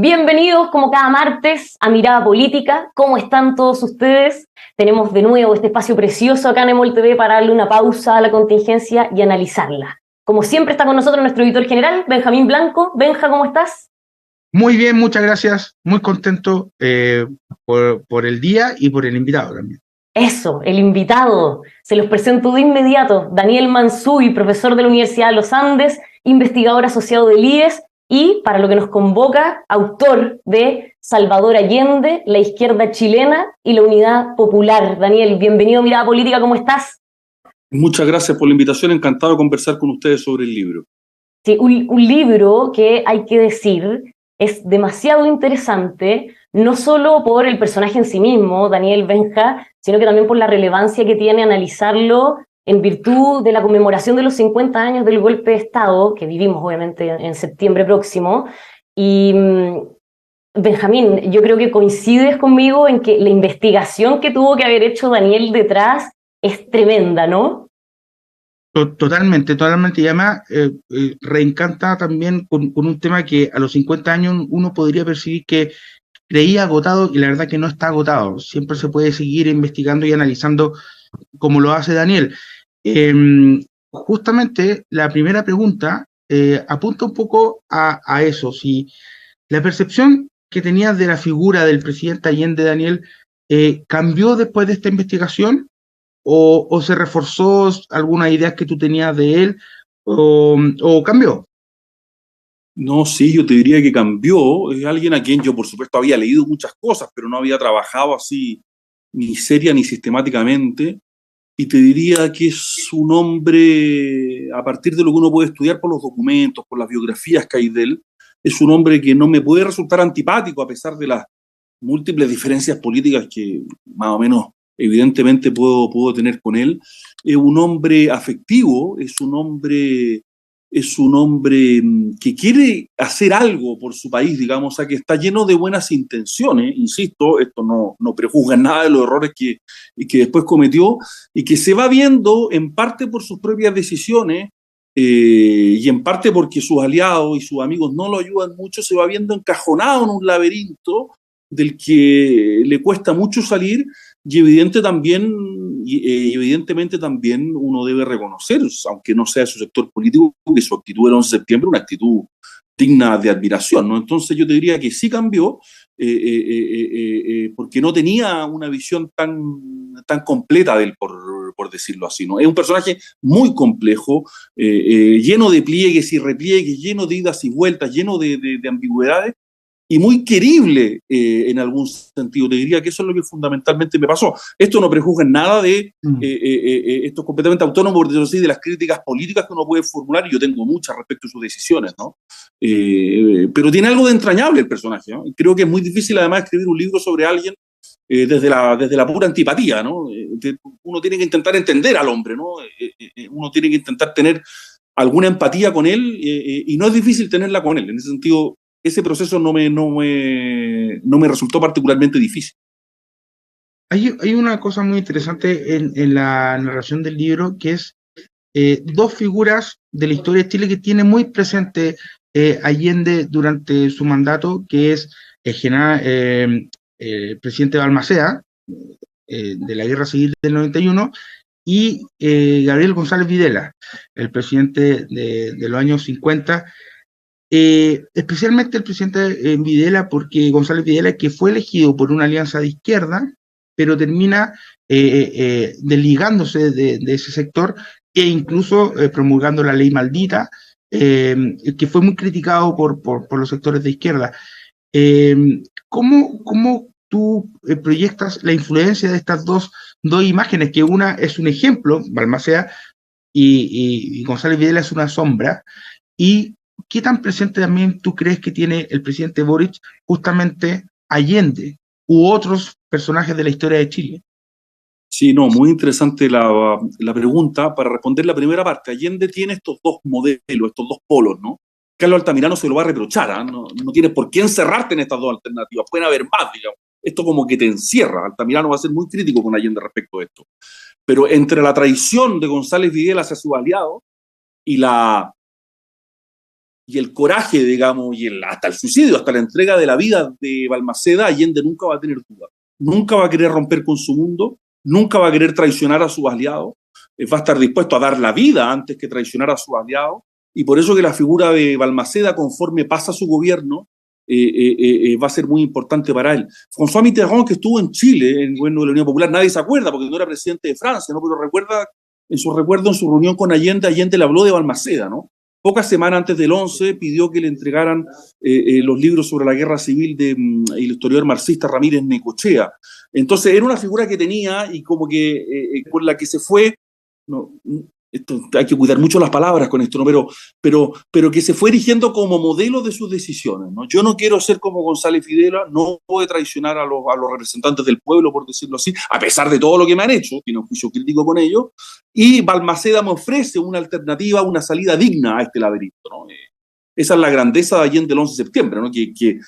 Bienvenidos como cada martes a Mirada Política. ¿Cómo están todos ustedes? Tenemos de nuevo este espacio precioso acá en EMOL TV para darle una pausa a la contingencia y analizarla. Como siempre está con nosotros nuestro editor general, Benjamín Blanco. Benja, ¿cómo estás? Muy bien, muchas gracias. Muy contento por el día y por el invitado también. Eso, el invitado. Se los presento de inmediato. Daniel Mansuy, profesor de la Universidad de los Andes, investigador asociado del IES y, para lo que nos convoca, autor de Salvador Allende, la izquierda chilena y la unidad popular. Daniel, bienvenido a Mirada Política, ¿cómo estás? Muchas gracias por la invitación, encantado de conversar con ustedes sobre el libro. Sí, un libro que hay que decir es demasiado interesante, no solo por el personaje en sí mismo, Daniel Benja, sino que también por la relevancia que tiene analizarlo en virtud de la conmemoración de los 50 años del golpe de Estado, que vivimos obviamente en septiembre próximo. Y Benjamín, yo creo que coincides conmigo en que la investigación que tuvo que haber hecho Daniel detrás es tremenda, ¿no? Totalmente. Y además reencanta también con un tema que a los 50 años uno podría percibir que creía agotado y la verdad que no está agotado. Siempre se puede seguir investigando y analizando como lo hace Daniel. Justamente la primera pregunta apunta un poco a eso. Si la percepción que tenías de la figura del presidente Allende, Daniel, cambió después de esta investigación o se reforzó alguna idea que tú tenías de él o cambió. No, sí, yo te diría que cambió. Es alguien a quien yo, por supuesto, había leído muchas cosas, pero no había trabajado así ni seria ni sistemáticamente. Y te diría que es un hombre, a partir de lo que uno puede estudiar por los documentos, por las biografías que hay de él, es un hombre que no me puede resultar antipático a pesar de las múltiples diferencias políticas que más o menos evidentemente puedo tener con él. Es un hombre afectivo, es un hombre que quiere hacer algo por su país, digamos, o sea, que está lleno de buenas intenciones, insisto, esto no prejuzga nada de los errores que después cometió, y que se va viendo en parte por sus propias decisiones, y en parte porque sus aliados y sus amigos no lo ayudan mucho, se va viendo encajonado en un laberinto del que le cuesta mucho salir, y evidentemente también uno debe reconocer, aunque no sea su sector político, que su actitud el 11 de septiembre una actitud digna de admiración, ¿no? Entonces yo te diría que sí cambió, porque no tenía una visión tan completa de él, por decirlo así, ¿no? Es un personaje muy complejo, lleno de pliegues y repliegues, lleno de idas y vueltas, lleno de ambigüedades, y muy querible en algún sentido. Te diría que eso es lo que fundamentalmente me pasó. Esto no prejuzga en nada de, esto es completamente autónomo, por decirlo así, de las críticas políticas que uno puede formular, y yo tengo muchas respecto a sus decisiones, ¿no? Pero tiene algo de entrañable el personaje, ¿no? Creo que es muy difícil además escribir un libro sobre alguien desde la pura antipatía, ¿no? Uno tiene que intentar entender al hombre, ¿no? Uno tiene que intentar tener alguna empatía con él, y no es difícil tenerla con él. En ese sentido, ese proceso no me resultó particularmente difícil. Hay una cosa muy interesante en la narración del libro, que es dos figuras de la historia de Chile que tiene muy presente Allende durante su mandato, que es el presidente Balmaceda, de la Guerra Civil del 91, y Gabriel González Videla, el presidente de los años 50. Especialmente el presidente Videla, porque González Videla, que fue elegido por una alianza de izquierda, pero termina desligándose de ese sector e incluso promulgando la ley maldita, que fue muy criticado por los sectores de izquierda. ¿Cómo tú proyectas la influencia de estas dos imágenes? Que una es un ejemplo, Balmaceda, y González Videla es una sombra, y ¿qué tan presente también tú crees que tiene el presidente Boric justamente Allende u otros personajes de la historia de Chile? Sí, no, muy interesante la pregunta. Para responder la primera parte, Allende tiene estos dos modelos, estos dos polos, ¿no? Carlos Altamirano se lo va a reprochar, ¿eh? No tienes por qué encerrarte en estas dos alternativas, pueden haber más, digamos. Esto como que te encierra. Altamirano va a ser muy crítico con Allende respecto a esto. Pero entre la traición de González Videla hacia sus aliados y y el coraje, digamos, y hasta el suicidio, hasta la entrega de la vida de Balmaceda, Allende nunca va a tener duda. Nunca va a querer romper con su mundo, nunca va a querer traicionar a sus aliados, va a estar dispuesto a dar la vida antes que traicionar a sus aliados, y por eso que la figura de Balmaceda, conforme pasa su gobierno, va a ser muy importante para él. François Mitterrand, que estuvo en Chile, en el gobierno de la Unión Popular, nadie se acuerda porque no era presidente de Francia, ¿no? Pero recuerda, en su reunión con Allende, Allende le habló de Balmaceda, ¿no? Pocas semanas antes del 11 pidió que le entregaran los libros sobre la guerra civil del historiador marxista Ramírez Necochea. Entonces era una figura que tenía y como que con la que se fue, no, esto, hay que cuidar mucho las palabras con esto, ¿no? pero que se fue erigiendo como modelo de sus decisiones, ¿no? Yo no quiero ser como González Videla, no puedo traicionar a los representantes del pueblo, por decirlo así, a pesar de todo lo que me han hecho, tiene un juicio crítico con ellos, y Balmaceda me ofrece una alternativa, una salida digna a este laberinto, ¿no? Esa es la grandeza de Allende el 11 de septiembre, ¿no? Que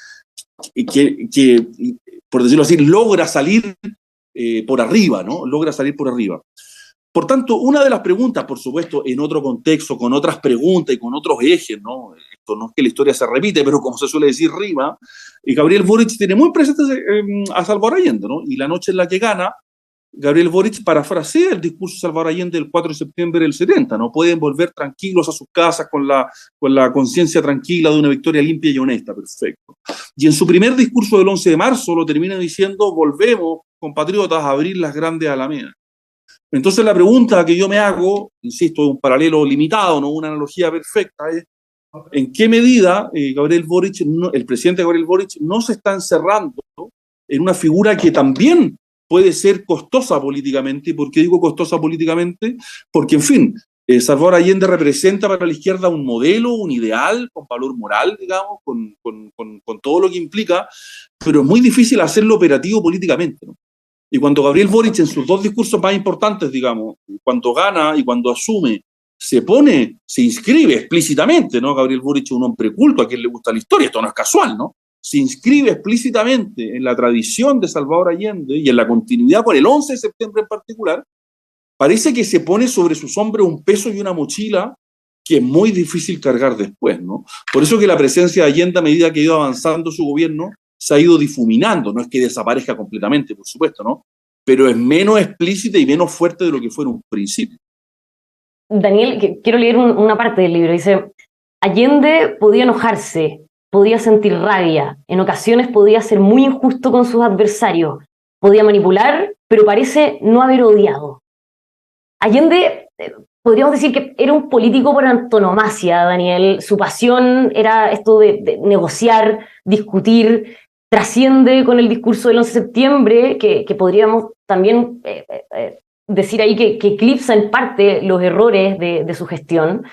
por decirlo así, logra salir por arriba, ¿no? Logra salir por arriba. Por tanto, una de las preguntas, por supuesto, en otro contexto, con otras preguntas y con otros ejes, ¿no? Esto no es que la historia se repite, pero como se suele decir, rima, y Gabriel Boric tiene muy presente a Salvador Allende, ¿no? Y la noche en la que gana, Gabriel Boric parafrasea el discurso de Salvador Allende del 4 de septiembre del 70, ¿no? Pueden volver tranquilos a sus casas con la conciencia tranquila de una victoria limpia y honesta, perfecto. Y en su primer discurso del 11 de marzo lo termina diciendo, volvemos, compatriotas, a abrir las grandes alamedas. Entonces la pregunta que yo me hago, insisto, es un paralelo limitado, no una analogía perfecta, es en qué medida el presidente Gabriel Boric no se está encerrando en una figura que también puede ser costosa políticamente. ¿Y por qué digo costosa políticamente? Porque, en fin, Salvador Allende representa para la izquierda un modelo, un ideal, con valor moral, digamos, con todo lo que implica, pero es muy difícil hacerlo operativo políticamente, ¿no? Y cuando Gabriel Boric, en sus dos discursos más importantes, digamos, cuando gana y cuando asume, se inscribe explícitamente, ¿no? Gabriel Boric es un hombre culto, a quien le gusta la historia, esto no es casual, ¿no? Se inscribe explícitamente en la tradición de Salvador Allende y en la continuidad con el 11 de septiembre en particular, parece que se pone sobre sus hombros un peso y una mochila que es muy difícil cargar después, ¿no? Por eso que la presencia de Allende, a medida que ha ido avanzando su gobierno, se ha ido difuminando, no es que desaparezca completamente, por supuesto, ¿no? Pero es menos explícita y menos fuerte de lo que fue en un principio. Daniel, quiero leer una parte del libro. Dice, Allende podía enojarse, podía sentir rabia, en ocasiones podía ser muy injusto con sus adversarios, podía manipular, pero parece no haber odiado. Allende, podríamos decir que era un político por antonomasia, Daniel. Su pasión era esto de negociar, discutir, trasciende con el discurso del 11 de septiembre, que podríamos también decir ahí que eclipsa en parte los errores de su gestión.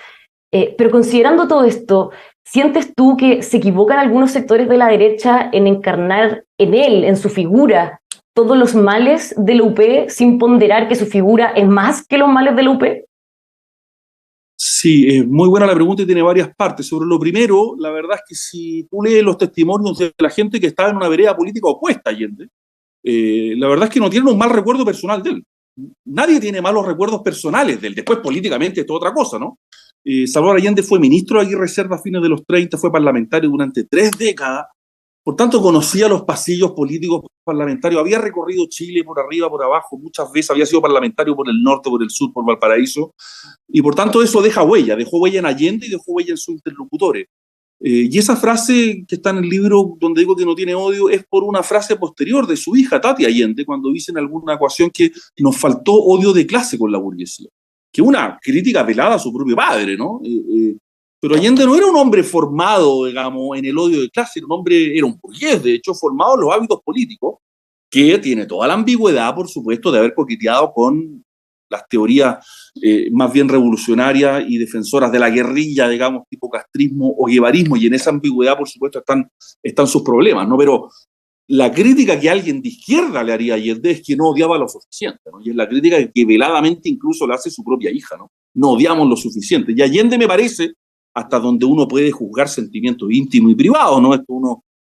Pero considerando todo esto, ¿sientes tú que se equivocan algunos sectores de la derecha en encarnar en él, en su figura, todos los males de la UP sin ponderar que su figura es más que los males de la UP? Sí, es muy buena la pregunta y tiene varias partes. Sobre lo primero, la verdad es que si tú lees los testimonios de la gente que estaba en una vereda política opuesta a Allende, la verdad es que no tienen un mal recuerdo personal de él. Nadie tiene malos recuerdos personales de él. Después, políticamente, esto es otra cosa, ¿no? Salvador Allende fue ministro de Aguirre Cerda a fines de los 30, fue parlamentario durante 3 décadas, por tanto conocía los pasillos políticos parlamentarios, había recorrido Chile por arriba, por abajo, muchas veces había sido parlamentario por el norte, por el sur, por Valparaíso, y por tanto eso dejó huella en Allende y dejó huella en sus interlocutores. Y esa frase que está en el libro donde digo que no tiene odio es por una frase posterior de su hija Tati Allende, cuando dice en alguna ocasión que nos faltó odio de clase con la burguesía, que una crítica velada a su propio padre, ¿no? Pero Allende no era un hombre formado, digamos, en el odio de clase, era un burgués, de hecho, formado en los hábitos políticos, que tiene toda la ambigüedad, por supuesto, de haber coqueteado con las teorías más bien revolucionarias y defensoras de la guerrilla, digamos, tipo castrismo o guevarismo, y en esa ambigüedad, por supuesto, están sus problemas, ¿no? Pero la crítica que alguien de izquierda le haría a Allende es que no odiaba lo suficiente, ¿no? Y es la crítica que veladamente incluso le hace su propia hija, ¿no? No odiamos lo suficiente. Y Allende me parece, hasta donde uno puede juzgar sentimientos íntimos y privados, ¿no?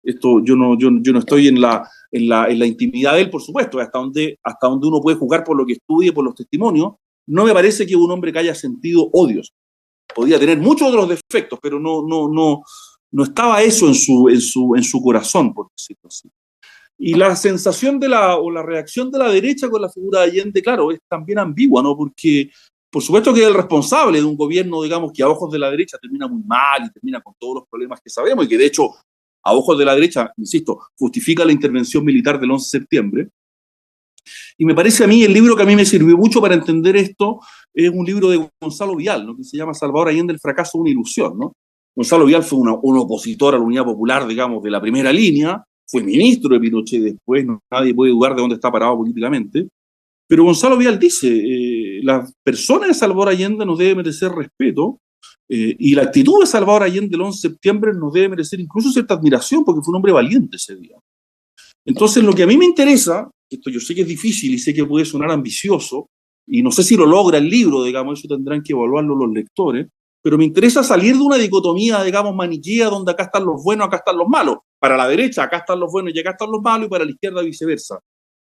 Yo no estoy en la intimidad de él, por supuesto, hasta donde uno puede juzgar por lo que estudia y por los testimonios. No me parece que un hombre que haya sentido odios. podía tener muchos otros defectos, pero no estaba eso en su corazón, por decirlo así. Y la sensación o la reacción de la derecha con la figura de Allende, claro, es también ambigua, ¿no? Porque, por supuesto que es el responsable de un gobierno, digamos, que a ojos de la derecha termina muy mal y termina con todos los problemas que sabemos y que, de hecho, a ojos de la derecha, insisto, justifica la intervención militar del 11 de septiembre. Y me parece a mí, el libro que a mí me sirvió mucho para entender esto es un libro de Gonzalo Vial, ¿no? Que se llama Salvador Allende, el fracaso de una ilusión, ¿no? Gonzalo Vial fue un opositor a la Unidad Popular, digamos, de la primera línea, fue ministro de Pinochet después, no, nadie puede dudar de dónde está parado políticamente, pero Gonzalo Vial dice, la persona de Salvador Allende nos debe merecer respeto, y la actitud de Salvador Allende el 11 de septiembre nos debe merecer incluso cierta admiración, porque fue un hombre valiente ese día. Entonces, lo que a mí me interesa, esto yo sé que es difícil y sé que puede sonar ambicioso, y no sé si lo logra el libro, digamos, eso tendrán que evaluarlo los lectores, pero me interesa salir de una dicotomía, digamos, maniquea, donde acá están los buenos, acá están los malos. Para la derecha, acá están los buenos y acá están los malos, y para la izquierda viceversa.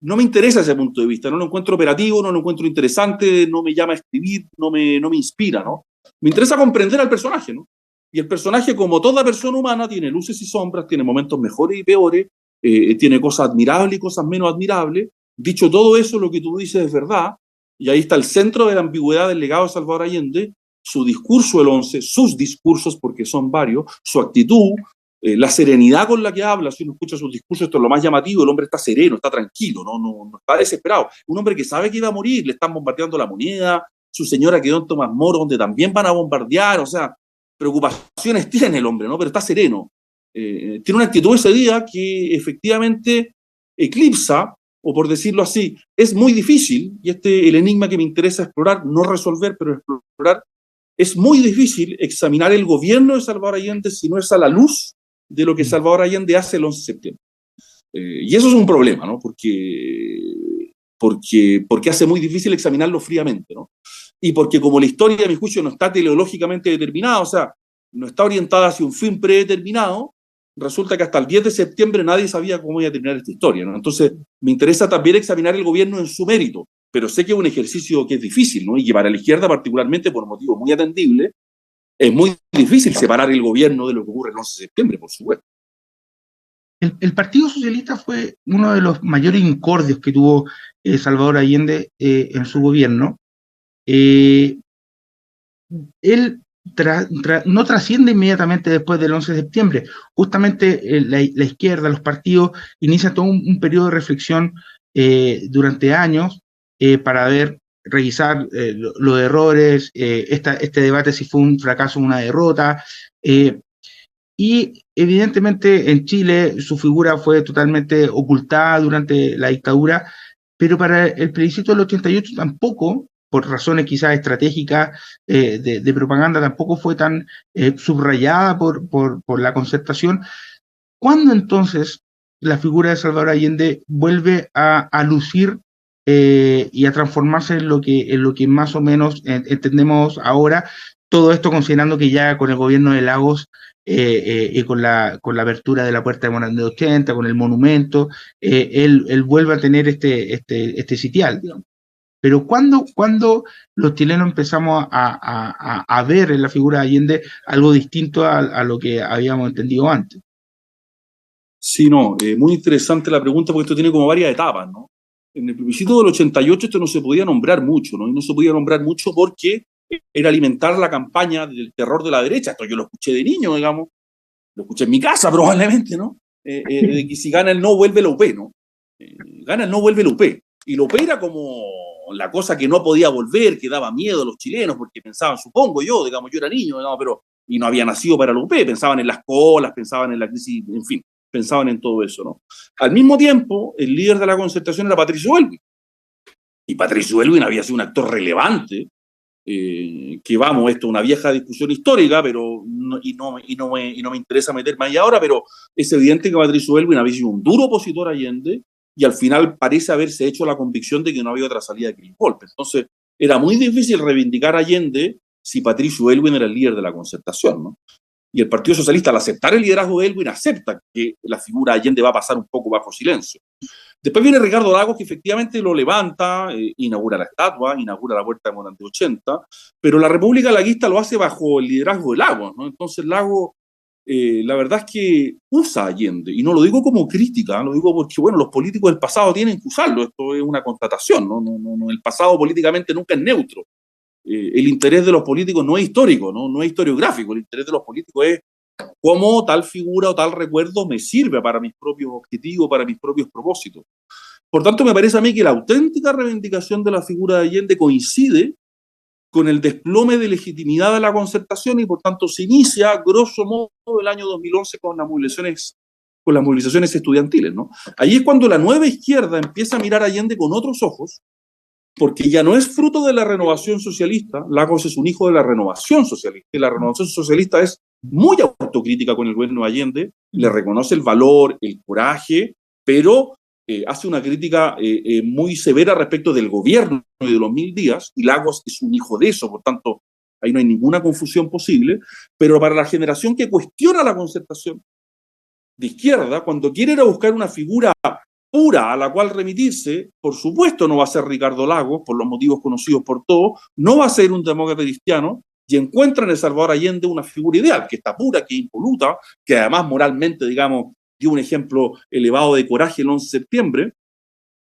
No me interesa ese punto de vista, no lo encuentro operativo, no lo encuentro interesante, no me llama a escribir, no me inspira, ¿no? Me interesa comprender al personaje, ¿no? Y el personaje, como toda persona humana, tiene luces y sombras, tiene momentos mejores y peores, tiene cosas admirables y cosas menos admirables. Dicho todo eso, lo que tú dices es verdad, y ahí está el centro de la ambigüedad del legado de Salvador Allende, su discurso el 11, sus discursos, porque son varios, su actitud, la serenidad con la que habla. Si uno escucha sus discursos, esto es lo más llamativo, el hombre está sereno, está tranquilo, no está desesperado. Un hombre que sabe que iba a morir, le están bombardeando la moneda, su señora quedó en Tomás Moro, donde también van a bombardear, o sea, preocupaciones tiene el hombre, ¿no? Pero está sereno. Tiene una actitud ese día que efectivamente eclipsa, o por decirlo así, es muy difícil, y el enigma que me interesa explorar, no resolver, pero explorar, es muy difícil examinar el gobierno de Salvador Allende si no es a la luz de lo que Salvador Allende hace el 11 de septiembre. Y eso es un problema, ¿no? Porque hace muy difícil examinarlo fríamente, ¿no? Y porque como la historia, a mi juicio, no está teleológicamente determinada, o sea, no está orientada hacia un fin predeterminado, resulta que hasta el 10 de septiembre nadie sabía cómo iba a terminar esta historia, ¿no? Entonces, me interesa también examinar el gobierno en su mérito, pero sé que es un ejercicio que es difícil, ¿no? Y que para la izquierda, particularmente, por motivos muy atendibles, es muy difícil separar el gobierno de lo que ocurre el 11 de septiembre, por supuesto. El Partido Socialista fue uno de los mayores incordios que tuvo Salvador Allende en su gobierno. Él no trasciende inmediatamente después del 11 de septiembre. Justamente la izquierda, los partidos, inician todo un periodo de reflexión durante años para revisar los errores, este debate si fue un fracaso o una derrota. Y evidentemente en Chile su figura fue totalmente ocultada durante la dictadura, pero para el plebiscito del 88 tampoco, por razones quizás estratégicas de propaganda, tampoco fue tan subrayada por la Concertación. ¿Cuándo entonces la figura de Salvador Allende vuelve a lucir y a transformarse en lo que más o menos entendemos ahora? Todo esto considerando que ya con el gobierno de Lagos y con la apertura de la Puerta de Morandé 80, con el monumento, él vuelve a tener este sitial, digamos. Pero ¿cuándo los chilenos empezamos a ver en la figura de Allende algo distinto a lo que habíamos entendido antes? Sí, no, muy interesante la pregunta porque esto tiene como varias etapas, ¿no? En el plebiscito del 88 esto no se podía nombrar mucho, ¿no? Y no se podía nombrar mucho porque era alimentar la campaña del terror de la derecha. Esto yo lo escuché de niño, digamos, lo escuché en mi casa probablemente, ¿no? De que si gana el no, vuelve la UP, ¿no? Gana el no, vuelve la UP. Y la UP era como la cosa que no podía volver, que daba miedo a los chilenos, porque pensaban, supongo yo, digamos, yo era niño, ¿no? Pero, y no había nacido para la UP, pensaban en las colas, pensaban en la crisis, en fin, pensaban en todo eso, ¿no? Al mismo tiempo, el líder de la Concertación era Patricio Aylwin. Y Patricio Aylwin había sido un actor relevante, que vamos, esto es una vieja discusión histórica, pero no me interesa meterme ahí ahora, pero es evidente que Patricio Aylwin había sido un duro opositor a Allende y al final parece haberse hecho la convicción de que no había otra salida que el golpe. Entonces, era muy difícil reivindicar a Allende si Patricio Aylwin era el líder de la Concertación, ¿no? Y el Partido Socialista, al aceptar el liderazgo de Aylwin, acepta que la figura de Allende va a pasar un poco bajo silencio. Después viene Ricardo Lagos, que efectivamente lo levanta, inaugura la estatua, inaugura la Puerta de Morante 80, pero la República Laguista lo hace bajo el liderazgo de Lagos, ¿no? Entonces Lagos, la verdad es que usa a Allende, y no lo digo como crítica, lo digo porque, bueno, los políticos del pasado tienen que usarlo, esto es una constatación, ¿no? El pasado políticamente nunca es neutro. El interés de los políticos no es histórico, no es historiográfico, el interés de los políticos es cómo tal figura o tal recuerdo me sirve para mis propios objetivos, para mis propios propósitos. Por tanto, me parece a mí que la auténtica reivindicación de la figura de Allende coincide con el desplome de legitimidad de la concertación y por tanto se inicia, grosso modo, el año 2011 con las movilizaciones estudiantiles, ¿no? Ahí es cuando la nueva izquierda empieza a mirar a Allende con otros ojos, porque ya no es fruto de la renovación socialista. Lagos es un hijo de la renovación socialista, y la renovación socialista es muy autocrítica con el gobierno de Allende, le reconoce el valor, el coraje, pero hace una crítica muy severa respecto del gobierno y de los 1000 días, y Lagos es un hijo de eso, por tanto, ahí no hay ninguna confusión posible, pero para la generación que cuestiona la concertación de izquierda, cuando quiere ir a buscar una figura pura a la cual remitirse, por supuesto no va a ser Ricardo Lagos, por los motivos conocidos por todos, no va a ser un demócrata cristiano, y encuentra en el Salvador Allende una figura ideal, que está pura, que es impoluta, que además moralmente, digamos, dio un ejemplo elevado de coraje el 11 de septiembre,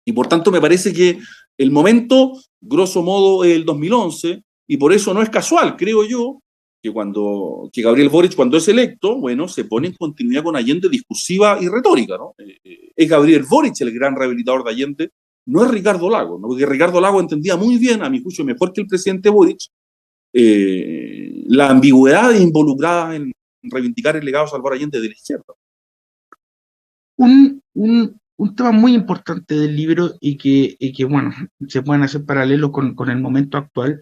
y por tanto me parece que el momento, grosso modo, es el 2011, y por eso no es casual, creo yo, que Gabriel Boric, cuando es electo, bueno, se pone en continuidad con Allende discursiva y retórica, ¿no? Es Gabriel Boric el gran rehabilitador de Allende, no es Ricardo Lagos, ¿no? Porque Ricardo Lagos entendía muy bien, a mi juicio mejor que el presidente Boric, la ambigüedad involucrada en reivindicar el legado de Salvador Allende de la izquierda. Un tema muy importante del libro y que bueno, se pueden hacer paralelos con el momento actual,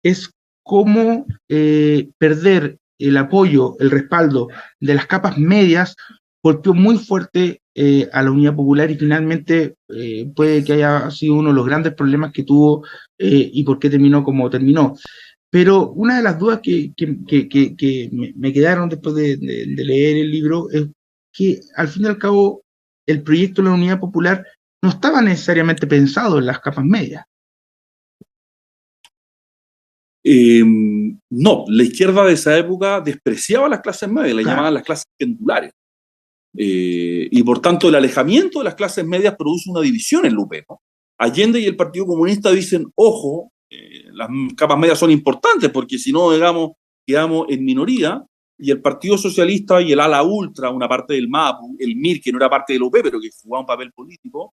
es cómo perder el apoyo, el respaldo de las capas medias golpeó muy fuerte a la Unidad Popular y finalmente puede que haya sido uno de los grandes problemas que tuvo y por qué terminó como terminó. Pero una de las dudas que me quedaron después de leer el libro es que al fin y al cabo el proyecto de la Unidad Popular no estaba necesariamente pensado en las capas medias. No, la izquierda de esa época despreciaba las clases medias, le llamaban las clases pendulares. Y por tanto el alejamiento de las clases medias produce una división en la UP, ¿no? Allende y el Partido Comunista dicen, ojo, las capas medias son importantes porque si no, digamos, quedamos en minoría, y el Partido Socialista y el ala ultra, una parte del MAPU, el MIR, que no era parte de la UP, pero que jugaba un papel político,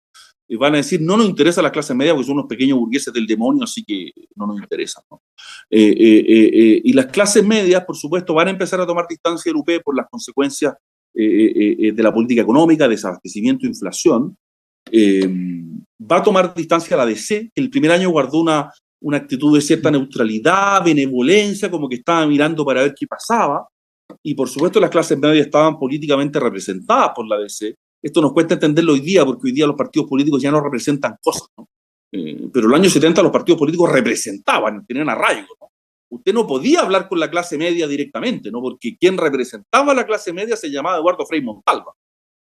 van a decir, no nos interesa la clase media porque son unos pequeños burgueses del demonio, así que no nos interesan, ¿no? Y las clases medias, por supuesto, van a empezar a tomar distancia del UP por las consecuencias de la política económica, desabastecimiento e inflación. Va a tomar distancia la DC, que el primer año guardó una actitud de cierta neutralidad, benevolencia, como que estaba mirando para ver qué pasaba. Y por supuesto las clases medias estaban políticamente representadas por la DC. Esto nos cuesta entenderlo hoy día, porque hoy día los partidos políticos ya no representan cosas, ¿no? Pero en los años 70 los partidos políticos representaban, tenían arraigo, ¿no? Usted no podía hablar con la clase media directamente, ¿no? Porque quien representaba a la clase media se llamaba Eduardo Frei Montalva.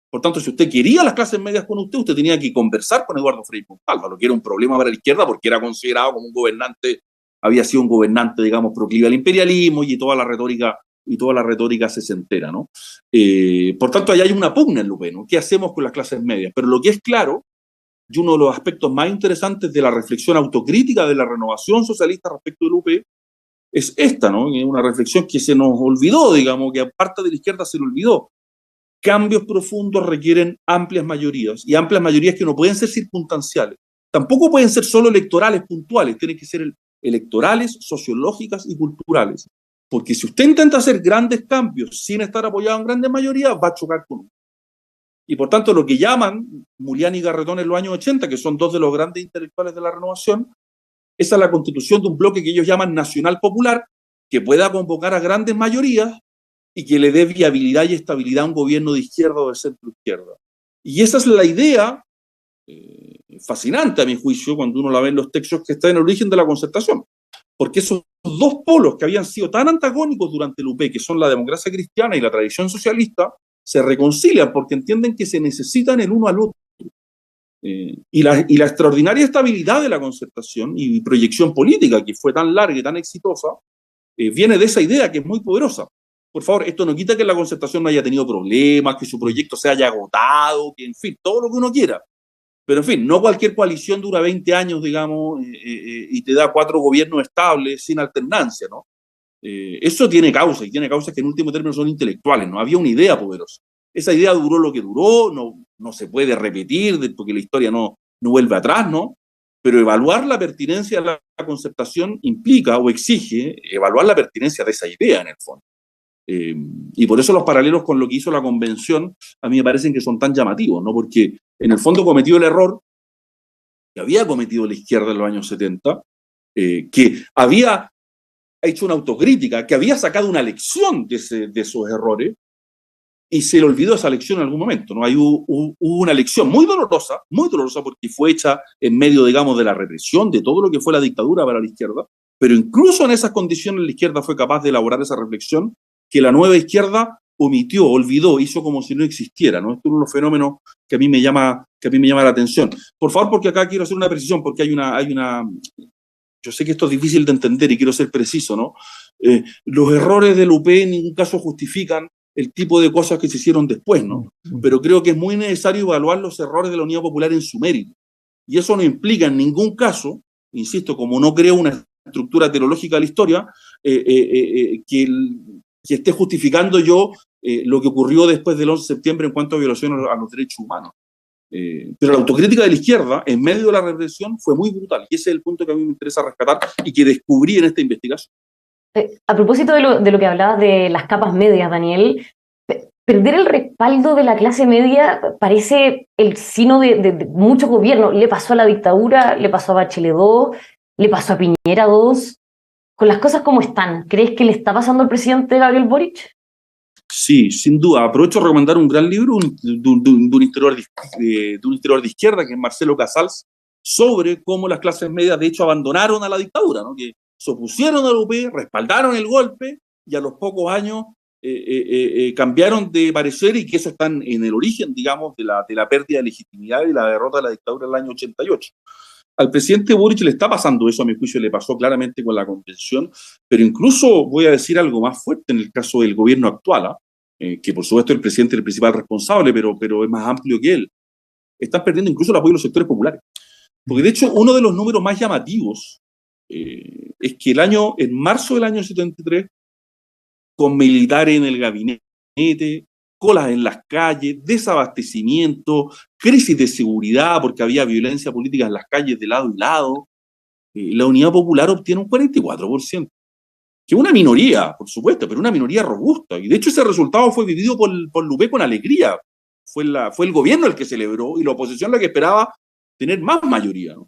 Por tanto, si usted quería las clases medias con usted tenía que conversar con Eduardo Frei Montalva, lo que era un problema para la izquierda porque era considerado como un gobernante, había sido un gobernante, digamos, proclive al imperialismo y toda la retórica sesentera, ¿no? Por tanto, ahí hay una pugna en la UP, ¿no? ¿Qué hacemos con las clases medias? Pero lo que es claro, y uno de los aspectos más interesantes de la reflexión autocrítica de la renovación socialista respecto del UP, es esta, ¿no? Una reflexión que se nos olvidó, digamos, que a parte de la izquierda se le olvidó. Cambios profundos requieren amplias mayorías, y amplias mayorías que no pueden ser circunstanciales. Tampoco pueden ser solo electorales puntuales, tienen que ser electorales, sociológicas y culturales. Porque si usted intenta hacer grandes cambios sin estar apoyado en grandes mayorías, va a chocar con uno. Y por tanto, lo que llaman Mulián y Garretón en los años 80, que son dos de los grandes intelectuales de la renovación, esa es la constitución de un bloque que ellos llaman nacional popular, que pueda convocar a grandes mayorías y que le dé viabilidad y estabilidad a un gobierno de izquierda o de centro izquierda. Y esa es la idea fascinante, a mi juicio, cuando uno la ve en los textos, que está en el origen de la concertación. Porque esos dos polos que habían sido tan antagónicos durante el UP, que son la democracia cristiana y la tradición socialista, se reconcilian porque entienden que se necesitan el uno al otro. Y la extraordinaria estabilidad de la Concertación y proyección política, que fue tan larga y tan exitosa, viene de esa idea que es muy poderosa. Por favor, esto no quita que la Concertación no haya tenido problemas, que su proyecto se haya agotado, que en fin, todo lo que uno quiera. Pero en fin, no cualquier coalición dura 20 años, digamos, y te da 4 gobiernos estables sin alternancia, ¿no? Eso tiene causas, y tiene causas que en último término son intelectuales, ¿no? Había una idea poderosa. Esa idea duró lo que duró, no se puede repetir porque la historia no vuelve atrás, ¿no? Pero evaluar la pertinencia de la concertación implica o exige evaluar la pertinencia de esa idea en el fondo. Y por eso los paralelos con lo que hizo la convención a mí me parecen que son tan llamativos, ¿no? Porque en el fondo cometió el error que había cometido la izquierda en los años 70, que había hecho una autocrítica, que había sacado una lección de esos errores y se le olvidó esa lección en algún momento, ¿no? Hubo una lección muy dolorosa porque fue hecha en medio, digamos, de la represión, de todo lo que fue la dictadura para la izquierda, pero incluso en esas condiciones la izquierda fue capaz de elaborar esa reflexión que la nueva izquierda omitió, olvidó, hizo como si no existiera, ¿no? Esto es uno de los fenómenos que a mí me llama la atención. Por favor, porque acá quiero hacer una precisión, porque hay una yo sé que esto es difícil de entender y quiero ser preciso, ¿no? Los errores del UP en ningún caso justifican el tipo de cosas que se hicieron después, ¿no? Pero creo que es muy necesario evaluar los errores de la Unidad Popular en su mérito. Y eso no implica en ningún caso, insisto, como no creo una estructura teológica de la historia, que esté justificando yo lo que ocurrió después del 11 de septiembre en cuanto a violación a los derechos humanos. Pero la autocrítica de la izquierda, en medio de la represión, fue muy brutal. Y ese es el punto que a mí me interesa rescatar y que descubrí en esta investigación. A propósito de lo que hablabas de las capas medias, Daniel, perder el respaldo de la clase media parece el sino de muchos gobiernos. Le pasó a la dictadura, le pasó a Bachelet II, le pasó a Piñera II. Con las cosas como están, ¿crees que le está pasando al presidente Gabriel Boric? Sí, sin duda. Aprovecho a recomendar un gran libro de un historiador de izquierda, que es Marcelo Casals, sobre cómo las clases medias de hecho abandonaron a la dictadura, ¿no? Que se opusieron al UP, respaldaron el golpe y a los pocos años cambiaron de parecer, y que eso está en el origen, digamos, de la pérdida de legitimidad y la derrota de la dictadura en el año 88. Al presidente Boric le está pasando eso, a mi juicio le pasó claramente con la convención, pero incluso voy a decir algo más fuerte en el caso del gobierno actual, que por supuesto el presidente es el principal responsable, pero es más amplio que él. Están perdiendo incluso el apoyo de los sectores populares. Porque de hecho uno de los números más llamativos es que en marzo del año 73, con militares en el gabinete, colas en las calles, desabastecimiento, crisis de seguridad porque había violencia política en las calles de lado y lado, la Unidad Popular obtiene un 44%, que es una minoría, por supuesto, pero una minoría robusta. Y de hecho ese resultado fue vivido por Lupe con alegría. Fue el gobierno el que celebró y la oposición la que esperaba tener más mayoría, ¿no?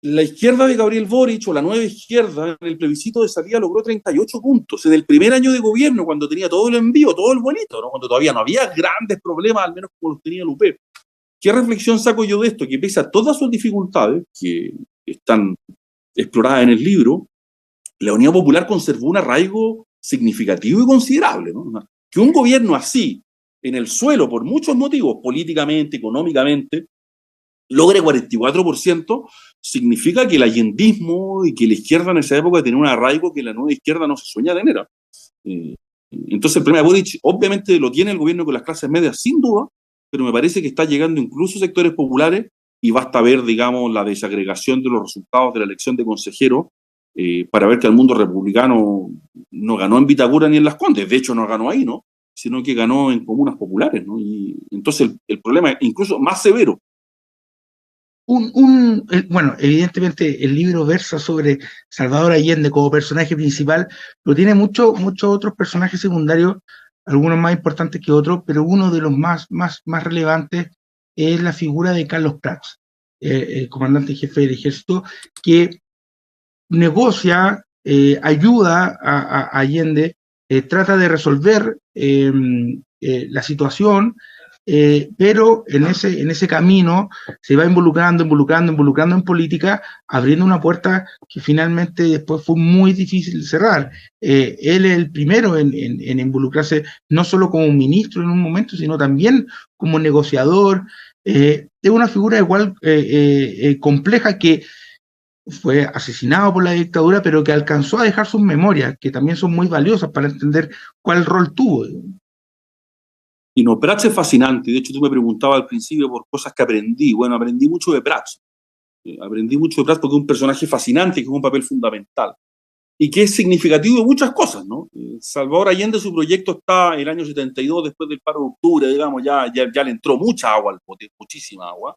La izquierda de Gabriel Boric, o la nueva izquierda, en el plebiscito de salida logró 38 puntos. En el primer año de gobierno, cuando tenía todo el envío, todo el vuelito, ¿no? Cuando todavía no había grandes problemas, al menos como los tenía el UP. ¿Qué reflexión saco yo de esto? Que pese a todas sus dificultades, que están exploradas en el libro, la Unidad Popular conservó un arraigo significativo y considerable, ¿no? Que un gobierno así, en el suelo, por muchos motivos, políticamente, económicamente, logre 44%, significa que el allendismo y que la izquierda en esa época tenía un arraigo que la nueva izquierda no se sueña tener. Entonces el problema de Boric obviamente lo tiene el gobierno con las clases medias, sin duda, pero me parece que está llegando incluso a sectores populares, y basta ver, digamos, la desagregación de los resultados de la elección de consejeros para ver que el mundo republicano no ganó en Vitacura ni en Las Condes. De hecho no ganó ahí, ¿no? Sino que ganó en comunas populares, ¿no? Y entonces el problema es incluso más severo. Bueno, evidentemente el libro versa sobre Salvador Allende como personaje principal, pero tiene muchos otros personajes secundarios, algunos más importantes que otros, pero uno de los más relevantes es la figura de Carlos Prats, el comandante jefe del ejército, que negocia, ayuda a Allende, trata de resolver la situación, pero en ese camino se va involucrando en política, abriendo una puerta que finalmente después fue muy difícil de cerrar. Él es el primero en involucrarse, no solo como ministro en un momento, sino también como negociador, es una figura igual compleja, que fue asesinado por la dictadura, pero que alcanzó a dejar sus memorias, que también son muy valiosas para entender cuál rol tuvo. Y no, Prats es fascinante. De hecho, tú me preguntabas al principio por cosas que aprendí. Bueno, aprendí mucho de Prats. Aprendí mucho de Prats porque es un personaje fascinante, que es un papel fundamental. Y que es significativo de muchas cosas, ¿no? Salvador Allende, su proyecto está en el año 72, después del paro de octubre, digamos, ya le entró mucha agua al pote, muchísima agua.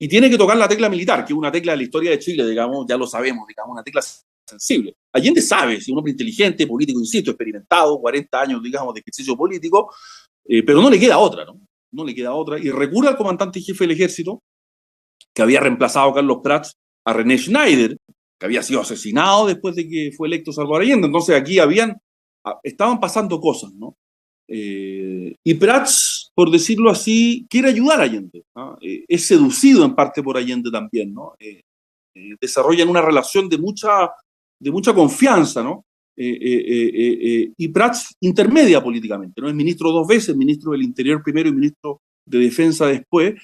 Y tiene que tocar la tecla militar, que es una tecla de la historia de Chile, digamos, ya lo sabemos, digamos, una tecla sensible. Allende sabe, si un hombre inteligente, político, insisto, experimentado, 40 años, digamos, de ejercicio político, pero no le queda otra, ¿no? No le queda otra. Y recurre al comandante en jefe del ejército, que había reemplazado a Carlos Prats, a René Schneider, que había sido asesinado después de que fue electo Salvador Allende. Entonces aquí estaban pasando cosas, ¿no? Y Prats, por decirlo así, quiere ayudar a Allende, ¿no? Es seducido en parte por Allende también, ¿no? Desarrollan una relación de mucha confianza, ¿no? Y Prats intermedia políticamente, ¿no? Es ministro 2 veces, ministro del Interior primero y ministro de Defensa después,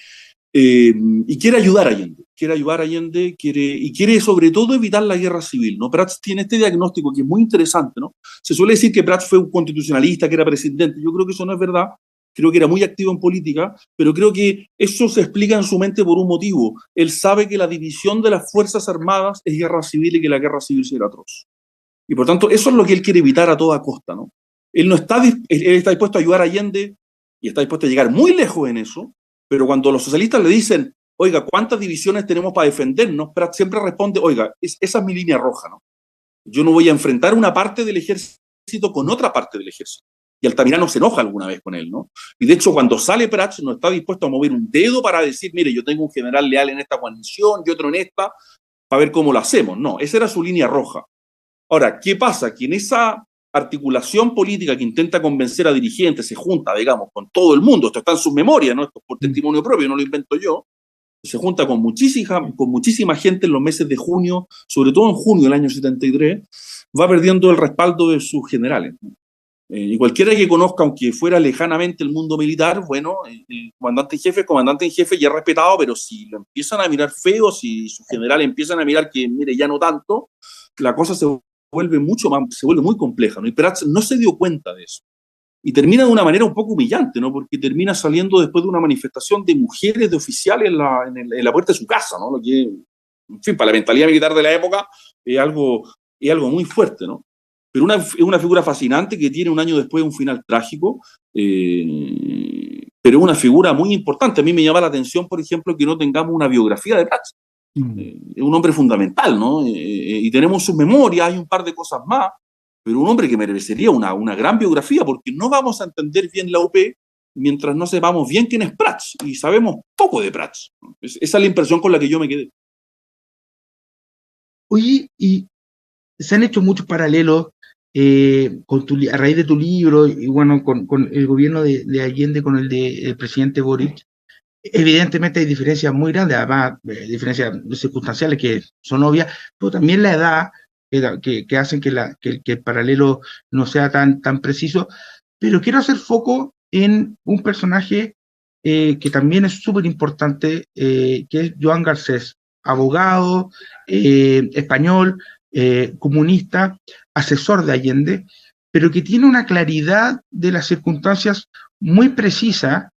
y quiere ayudar a Allende, quiere sobre todo evitar la guerra civil, ¿no? Prats tiene este diagnóstico que es muy interesante, ¿no? Se suele decir que Prats fue un constitucionalista, que era presidente. Yo creo que eso no es verdad. Creo que era muy activo en política, pero creo que eso se explica en su mente por un motivo. Él sabe que la división de las Fuerzas Armadas es guerra civil y que la guerra civil será atroz. Y por tanto, eso es lo que él quiere evitar a toda costa, ¿no? Él está dispuesto a ayudar a Allende y está dispuesto a llegar muy lejos en eso, pero cuando los socialistas le dicen, oiga, ¿cuántas divisiones tenemos para defendernos? Prats siempre responde, oiga, esa es mi línea roja, ¿no? Yo no voy a enfrentar una parte del ejército con otra parte del ejército. Y Altamirano se enoja alguna vez con él, ¿no? Y de hecho, cuando sale Prats, no está dispuesto a mover un dedo para decir, mire, yo tengo un general leal en esta coalición y otro en esta, para ver cómo lo hacemos. No, esa era su línea roja. Ahora, ¿qué pasa? Que en esa articulación política que intenta convencer a dirigentes, se junta, digamos, con todo el mundo, esto está en sus memorias, ¿no? Esto es por testimonio propio, no lo invento yo, se junta con muchísima gente en los meses de junio, sobre todo en junio del año 73, va perdiendo el respaldo de sus generales, ¿no? Y cualquiera que conozca, aunque fuera lejanamente el mundo militar, bueno, el comandante en jefe ya es respetado, pero si lo empiezan a mirar feo, si sus generales empiezan a mirar que, mire, ya no tanto, la cosa se vuelve muy compleja, ¿no? Y Prats no se dio cuenta de eso. Y termina de una manera un poco humillante, ¿no? Porque termina saliendo después de una manifestación de mujeres, de oficiales en la puerta de su casa, ¿no? Lo que, en fin, para la mentalidad militar de la época es algo muy fuerte, ¿no? Pero es una figura fascinante que tiene un año después un final trágico, pero es una figura muy importante. A mí me llama la atención, por ejemplo, que no tengamos una biografía de Prats. Es un hombre fundamental, ¿no? Y tenemos sus memorias, hay un par de cosas más, pero un hombre que merecería una gran biografía, porque no vamos a entender bien la UP mientras no sepamos bien quién es Prats, y sabemos poco de Prats. Esa es la impresión con la que yo me quedé. Oye, y se han hecho muchos paralelos a raíz de tu libro, y bueno, con el gobierno de Allende, con el del presidente Boric. Evidentemente hay diferencias muy grandes, además diferencias circunstanciales que son obvias, pero también la edad que hacen que el paralelo no sea tan preciso. Pero quiero hacer foco en un personaje que también es súper importante, que es Joan Garcés, abogado español, comunista, asesor de Allende, pero que tiene una claridad de las circunstancias muy precisa,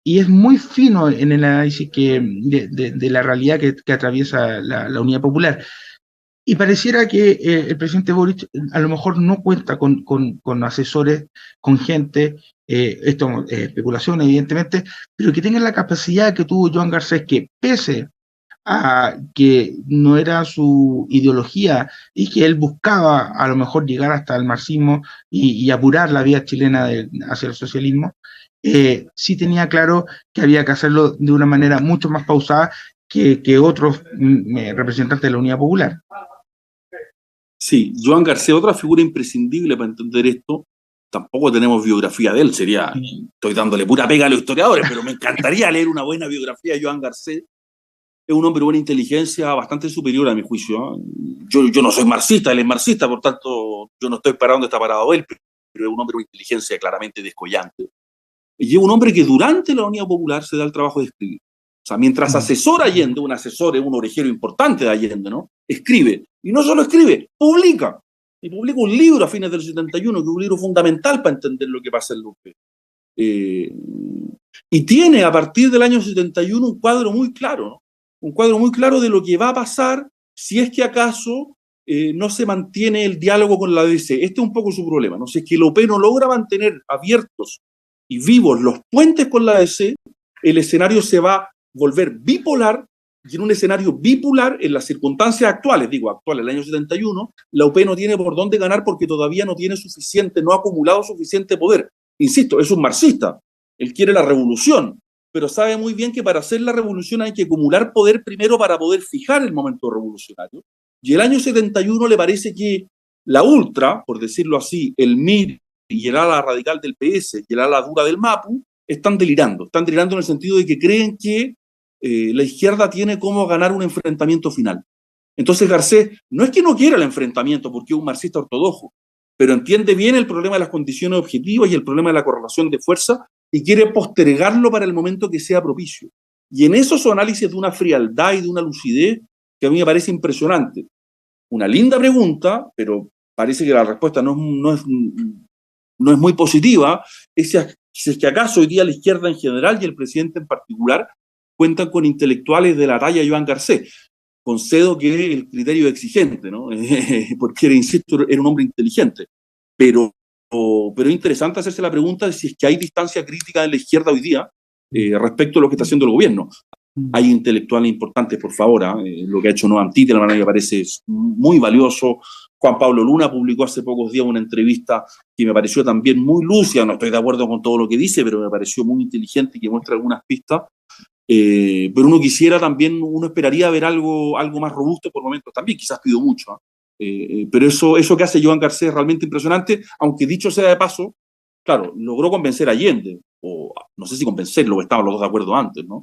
y es muy fino en el análisis de la realidad que atraviesa la Unidad Popular. Y pareciera que el presidente Boric a lo mejor no cuenta con asesores, con gente, esto es especulación evidentemente, pero que tengan la capacidad que tuvo Joan Garcés, que pese a que no era su ideología y que él buscaba a lo mejor llegar hasta el marxismo y apurar la vía chilena hacia el socialismo, sí tenía claro que había que hacerlo de una manera mucho más pausada que otros representantes de la Unidad Popular. Sí, Joan Garcés, otra figura imprescindible para entender esto. Tampoco tenemos biografía de él, estoy dándole pura pega a los historiadores, pero me encantaría leer una buena biografía de Joan Garcés. Es un hombre de buena inteligencia, bastante superior a mi juicio, ¿eh? Yo no soy marxista, él es marxista, por tanto, yo no estoy parado donde está parado él, pero es un hombre de una inteligencia claramente descollante. Y es un hombre que durante la Unidad Popular se da el trabajo de escribir. O sea, mientras asesora a Allende, un asesor es un orejero importante de Allende, ¿no? Escribe. Y no solo escribe, publica. Y publica un libro a fines del 71, que es un libro fundamental para entender lo que pasa en Lupe. Y tiene a partir del año 71 un cuadro muy claro, ¿no? Un cuadro muy claro de lo que va a pasar si es que acaso no se mantiene el diálogo con la DC. Este es un poco su problema, ¿no? Si es que el OP no logra mantener abiertos y vivos los puentes con la DC, el escenario se va a volver bipolar, y en un escenario bipolar, en las circunstancias actuales, actuales, el año 71, la UP no tiene por dónde ganar porque todavía no tiene suficiente, no ha acumulado suficiente poder. Insisto, es un marxista, él quiere la revolución, pero sabe muy bien que para hacer la revolución hay que acumular poder primero para poder fijar el momento revolucionario. Y el año 71 le parece que la ultra, por decirlo así, el MIR y el ala radical del PS y el ala dura del MAPU, están delirando en el sentido de que creen que la izquierda tiene cómo ganar un enfrentamiento final. Entonces Garcés no es que no quiera el enfrentamiento porque es un marxista ortodoxo, pero entiende bien el problema de las condiciones objetivas y el problema de la correlación de fuerza y quiere postergarlo para el momento que sea propicio. Y en eso su análisis de una frialdad y de una lucidez que a mí me parece impresionante. Una linda pregunta, pero parece que la respuesta no es muy positiva, es si es que acaso hoy día la izquierda en general y el presidente en particular cuentan con intelectuales de la talla de Joan Garcés. Concedo que el criterio es exigente, ¿no? Porque, insisto, era un hombre inteligente. Pero es interesante hacerse la pregunta de si es que hay distancia crítica en la izquierda hoy día respecto a lo que está haciendo el gobierno. Hay intelectuales importantes, por favor, lo que ha hecho Noam Titelman me parece muy valioso. Juan Pablo Luna publicó hace pocos días una entrevista que me pareció también muy lúcida, no estoy de acuerdo con todo lo que dice, pero me pareció muy inteligente y que muestra algunas pistas. Pero uno quisiera también, uno esperaría ver algo más robusto por momentos también, quizás pido mucho, pero eso que hace Joan Garcés es realmente impresionante, aunque dicho sea de paso, claro, logró convencer a Allende, o no sé si convencerlo, estaban los dos de acuerdo antes, ¿no?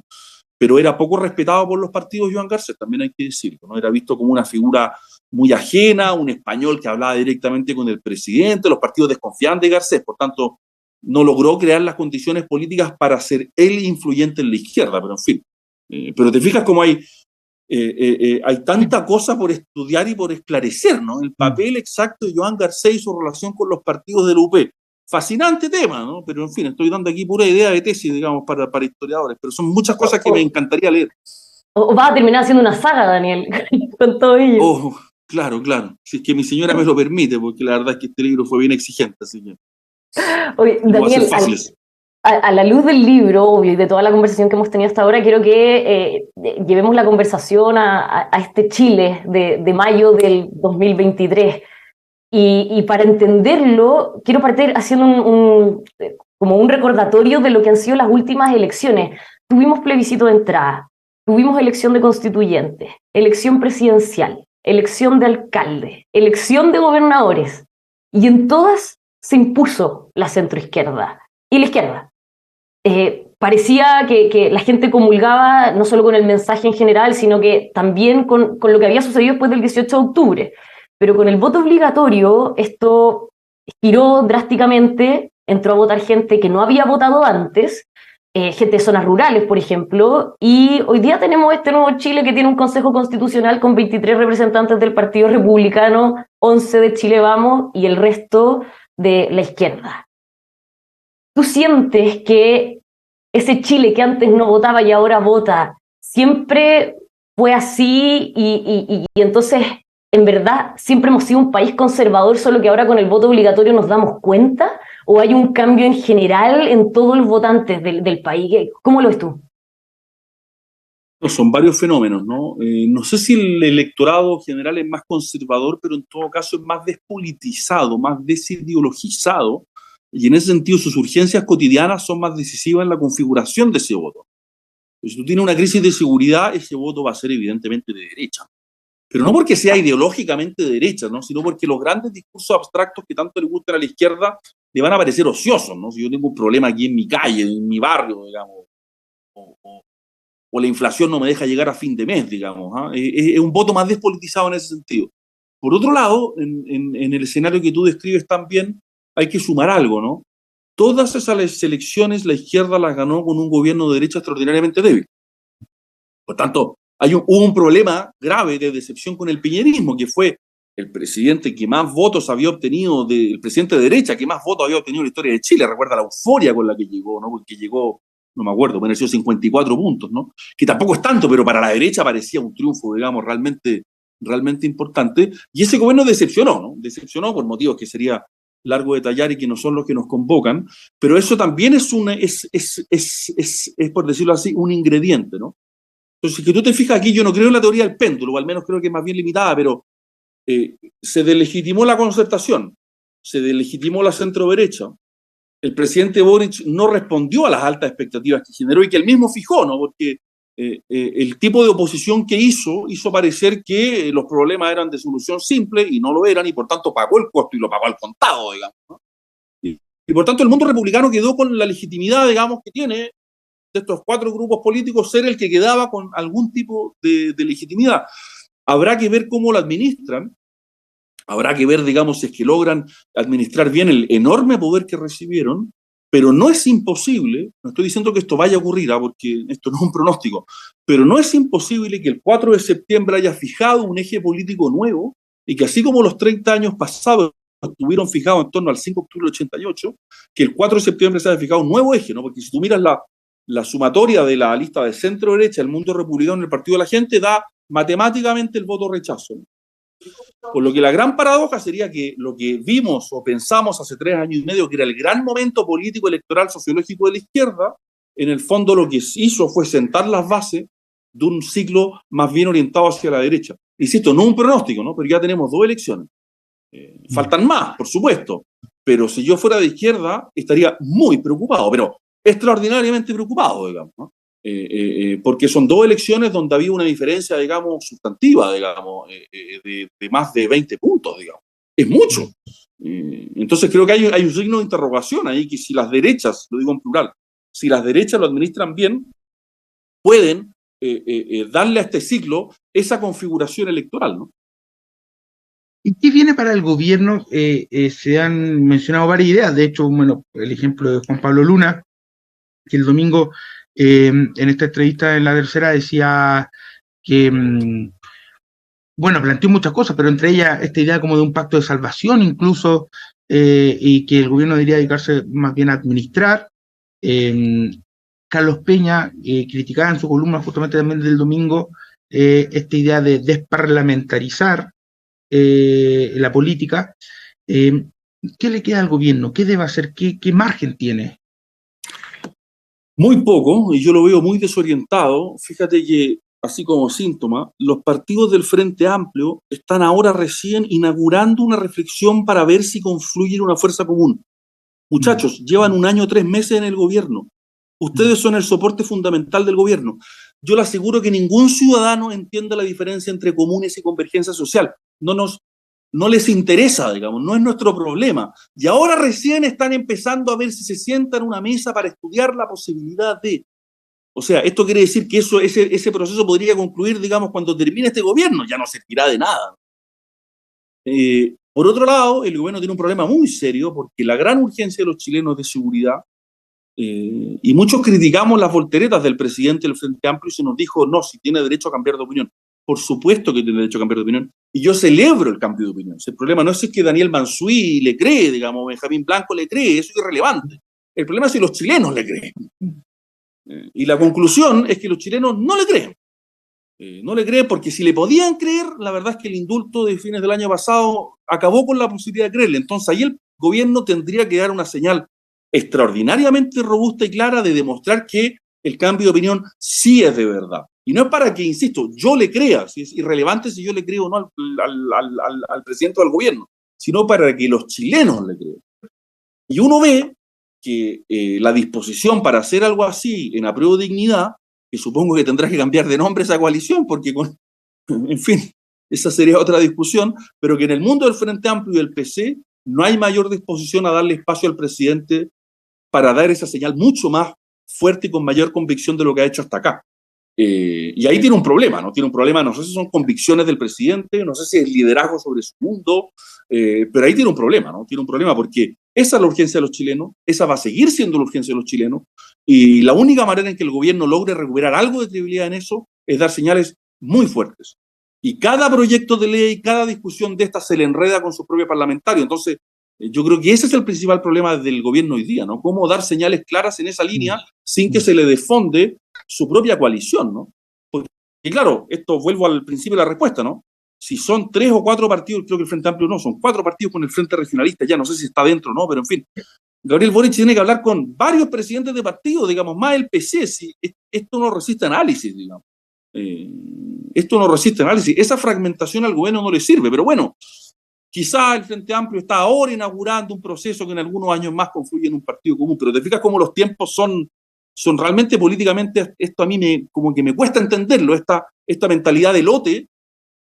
Pero era poco respetado por los partidos Joan Garcés, también hay que decirlo, ¿no? Era visto como una figura muy ajena, un español que hablaba directamente con el presidente, los partidos desconfiaban de Garcés, por tanto, no logró crear las condiciones políticas para ser él influyente en la izquierda, pero en fin. Pero te fijas cómo hay tanta cosa por estudiar y por esclarecer, ¿no? El papel exacto de Joan Garcés y su relación con los partidos del UP. Fascinante tema, ¿no? Pero en fin, estoy dando aquí pura idea de tesis, digamos, para historiadores, pero son muchas cosas que me encantaría leer. O vas a terminar haciendo una saga, Daniel, con todo ello. Oh, claro. Si es que mi señora me lo permite, porque la verdad es que este libro fue bien exigente, así que... Oye, no Daniel, a la luz del libro, obvio, y de toda la conversación que hemos tenido hasta ahora, quiero que llevemos la conversación a este Chile de mayo del 2023. Y para entenderlo, quiero partir haciendo como un recordatorio de lo que han sido las últimas elecciones. Tuvimos plebiscito de entrada, tuvimos elección de constituyentes, elección presidencial, elección de alcalde, elección de gobernadores, y en todas se impuso la centroizquierda y la izquierda. Parecía que la gente comulgaba no solo con el mensaje en general, sino que también con lo que había sucedido después del 18 de octubre. Pero con el voto obligatorio esto giró drásticamente, entró a votar gente que no había votado antes, gente de zonas rurales, por ejemplo, y hoy día tenemos este nuevo Chile que tiene un Consejo Constitucional con 23 representantes del Partido Republicano, 11 de Chile Vamos y el resto de la izquierda. ¿Tú sientes que ese Chile que antes no votaba y ahora vota siempre fue así y entonces en verdad siempre hemos sido un país conservador, solo que ahora con el voto obligatorio nos damos cuenta? ¿O hay un cambio en general en todos los votantes del país? ¿Cómo lo ves tú? Son varios fenómenos, ¿no? No sé si el electorado general es más conservador, pero en todo caso es más despolitizado, más desideologizado, y en ese sentido sus urgencias cotidianas son más decisivas en la configuración de ese voto. Si tú tienes una crisis de seguridad, ese voto va a ser evidentemente de derecha. Pero no porque sea ideológicamente de derecha, ¿no? Sino porque los grandes discursos abstractos que tanto le gustan a la izquierda le van a parecer ociosos, ¿no? Si yo tengo un problema aquí en mi calle, en mi barrio, digamos, o la inflación no me deja llegar a fin de mes, digamos, es un voto más despolitizado en ese sentido. Por otro lado, en el escenario que tú describes también, hay que sumar algo, ¿no? todas esas elecciones la izquierda las ganó con un gobierno de derecha extraordinariamente débil. Por tanto, hubo un problema grave de decepción con el piñerismo, que fue el presidente que más votos había obtenido, el presidente de derecha que más votos había obtenido en la historia de Chile. Recuerda la euforia con la que llegó, ¿no? Porque llegó, no me acuerdo, pareció 54 puntos, ¿no? Que tampoco es tanto, pero para la derecha parecía un triunfo, digamos, realmente importante. Y ese gobierno decepcionó, ¿no? Decepcionó por motivos que sería largo detallar y que no son los que nos convocan, pero eso también es por decirlo así, un ingrediente, ¿no? Entonces, si tú te fijas aquí, yo no creo en la teoría del péndulo, o al menos creo que es más bien limitada, pero se deslegitimó la concertación, se deslegitimó la centro-derecha. El presidente Boric no respondió a las altas expectativas que generó y que él mismo fijó, ¿no? Porque el tipo de oposición que hizo parecer que los problemas eran de solución simple y no lo eran, y por tanto pagó el costo y lo pagó al contado, digamos, ¿no? Y por tanto el mundo republicano quedó con la legitimidad, digamos, que tiene de estos 4 grupos políticos ser el que quedaba con algún tipo de legitimidad. Habrá que ver cómo lo administran, habrá que ver, digamos, si es que logran administrar bien el enorme poder que recibieron, pero no es imposible, no estoy diciendo que esto vaya a ocurrir, porque esto no es un pronóstico, pero no es imposible que el 4 de septiembre haya fijado un eje político nuevo y que así como los 30 años pasados estuvieron fijados en torno al 5 de octubre del 88, que el 4 de septiembre se haya fijado un nuevo eje, ¿no? Porque si tú miras la sumatoria de la lista de centro-derecha, el mundo republicano, el Partido de la Gente, da matemáticamente el voto rechazo, ¿no? Por lo que la gran paradoja sería que lo que vimos o pensamos hace 3 años y medio, que era el gran momento político, electoral, sociológico de la izquierda, en el fondo lo que hizo fue sentar las bases de un ciclo más bien orientado hacia la derecha. Insisto, no un pronóstico, ¿no? Pero ya tenemos 2 elecciones. Faltan más, por supuesto, pero si yo fuera de izquierda estaría muy preocupado, pero extraordinariamente preocupado, digamos, ¿no? Porque son 2 elecciones donde había una diferencia, digamos, sustantiva, digamos, de más de 20 puntos, digamos. Es mucho. Entonces creo que hay un signo de interrogación ahí, que si las derechas, lo digo en plural, si las derechas lo administran bien, pueden darle a este ciclo esa configuración electoral, ¿no? ¿Y qué viene para el gobierno? Se han mencionado varias ideas. De hecho, bueno, el ejemplo de Juan Pablo Luna, que el domingo en esta entrevista en La Tercera decía que, bueno, planteó muchas cosas, pero entre ellas esta idea como de un pacto de salvación incluso, y que el gobierno debería dedicarse más bien a administrar. Carlos Peña criticaba en su columna justamente también del domingo esta idea de desparlamentarizar la política. ¿Qué le queda al gobierno? ¿Qué debe hacer? ¿Qué margen tiene? Muy poco, y yo lo veo muy desorientado. Fíjate que, así como síntoma, los partidos del Frente Amplio están ahora recién inaugurando una reflexión para ver si confluyen una fuerza común. Muchachos, llevan 1 año 3 meses en el gobierno. Ustedes son el soporte fundamental del gobierno. Yo le aseguro que ningún ciudadano entiende la diferencia entre comunes y convergencia social. No les interesa, digamos, no es nuestro problema. Y ahora recién están empezando a ver si se sientan en una mesa para estudiar la posibilidad de... O sea, esto quiere decir que ese proceso podría concluir, digamos, cuando termine este gobierno, ya no servirá de nada. Por otro lado, el gobierno tiene un problema muy serio porque la gran urgencia de los chilenos es de seguridad, y muchos criticamos las volteretas del presidente del Frente Amplio y se nos dijo, no, si tiene derecho a cambiar de opinión. Por supuesto que tiene derecho a cambiar de opinión, y yo celebro el cambio de opinión. El problema no es que Daniel Mansuy le cree, digamos, Benjamín Blanco le cree, eso es irrelevante. El problema es si los chilenos le creen. Y la conclusión es que los chilenos no le creen. No le creen porque si le podían creer, la verdad es que el indulto de fines del año pasado acabó con la posibilidad de creerle. Entonces ahí el gobierno tendría que dar una señal extraordinariamente robusta y clara de demostrar que el cambio de opinión sí es de verdad. Y no es para que, insisto, yo le crea, si es irrelevante si yo le creo o no al presidente o al gobierno, sino para que los chilenos le crean. Y uno ve que la disposición para hacer algo así en Apruebo Dignidad, que supongo que tendrá que cambiar de nombre esa coalición, porque, en fin, esa sería otra discusión, pero que en el mundo del Frente Amplio y del PC no hay mayor disposición a darle espacio al presidente para dar esa señal mucho más fuerte y con mayor convicción de lo que ha hecho hasta acá. Y ahí tiene un problema, ¿no? Tiene un problema, no sé si son convicciones del presidente, no sé si es liderazgo sobre su mundo, pero ahí tiene un problema, ¿no? Tiene un problema porque esa es la urgencia de los chilenos, esa va a seguir siendo la urgencia de los chilenos, y la única manera en que el gobierno logre recuperar algo de credibilidad en eso es dar señales muy fuertes. Y cada proyecto de ley, cada discusión de esta se le enreda con su propio parlamentario. Entonces, yo creo que ese es el principal problema del gobierno hoy día, ¿no? Cómo dar señales claras en esa línea sin que se le desfonde su propia coalición, ¿no? Porque, claro, esto vuelvo al principio de la respuesta, ¿no? Si son 3 o 4 partidos, creo que el Frente Amplio no, son 4 partidos con el Frente Regionalista, ya no sé si está dentro o no, pero en fin. Gabriel Boric tiene que hablar con varios presidentes de partidos, digamos, más el PC, si esto no resiste análisis, digamos. Esto no resiste análisis. Esa fragmentación al gobierno no le sirve, pero bueno, quizá el Frente Amplio está ahora inaugurando un proceso que en algunos años más confluye en un partido común, pero te fijas cómo los tiempos son realmente políticamente, esto a mí como que me cuesta entenderlo, esta mentalidad de lote,